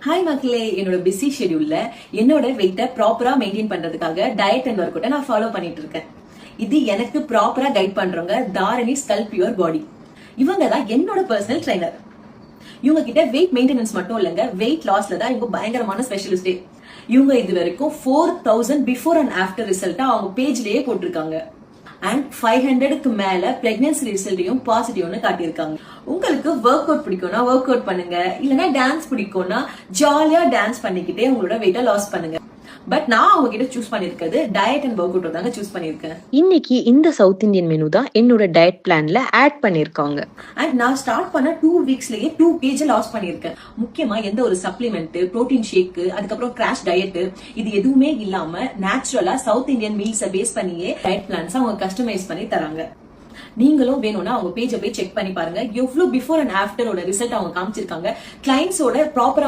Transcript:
Hi மக்களே, என்னோட busy ஷெட்யூல்ல என்னோட வெயிட்ட ப்ராப்பரா மெயின்டைன் பண்றதுக்காக டயட் அண்ட் ஒர்க் அவுட்டை நான் ஃபாலோ பண்ணிட்டு இருக்கேன். இது எனக்கு ப்ராப்பரா கைட் பண்றவங்க தாரணி ஸ்கல்ப் யுவர் பாடி. இவங்க தான் என்னோட பர்சனல் ட்ரைனர். இவங்க கிட்ட வெயிட் மெயின்டெனன்ஸ் மட்டும் இல்லங்க, வெயிட் லாஸ்ல தான் இவங்க பயங்கரமான ஸ்பெஷலிஸ்டே. இவங்க இது வரைக்கும் 4000 பிஃபோர் அண்ட் ஆஃப்டர் ரிசல்ட்டா அவங்க பேஜ்லயே போட்டிருக்காங்க. அண்ட் 500க்கு மேல பிரெக்னன்சி ரிசல்ட்டையும் பாசிட்டிவ்னு காட்டியிருக்காங்க. உங்களுக்கு ஒர்க் அவுட் பிடிக்கும்னா ஒர்க் அவுட் பண்ணுங்க, இல்லனா டான்ஸ் பிடிக்கும்னா ஜாலியா டான்ஸ் பண்ணிக்கிட்டே உங்களோட வெயிட்ட லாஸ் பண்ணுங்க. பட் நான் அவங்க கிட்ட சூஸ் பண்ணிருக்கிறது டயட் அண்ட் ஒர்க் அவுட் தாங்க சூஸ் பண்ணிருக்கேன். இன்னைக்கு இந்த சவுத் இந்தியன் மெனு தான் என்னோட டயட் பிளான்ல ஆட் பண்ணிருக்காங்க. அண்ட் நான் ஸ்டார்ட் பண்ண 2 வீக்ஸ்லயே 2 kg லாஸ் பண்ணிருக்கேன். முக்கியமா எந்த ஒரு சப்ளிமெண்ட், புரோட்டீன் ஷேக், அதுக்கப்புறம் கிராஷ் டயட் இது எதுவுமே இல்லாம நேச்சுரலா சவுத் இந்தியன் மீல்ஸை பேஸ் பண்ணியே டயட் பிளான்ஸ் அவங்க கஸ்டமைஸ் பண்ணி தராங்க. நீங்களும் வேணும்னா அவங்க பேஜை போய் செக் பண்ணி பாருங்க. எவ்வளவு பிஃபோர் அண்ட் ஆஃப்டரோட ரிசல்ட் அவங்க காமிச்சிருக்காங்க. கிளைண்ட்ஸோட ப்ராப்பரா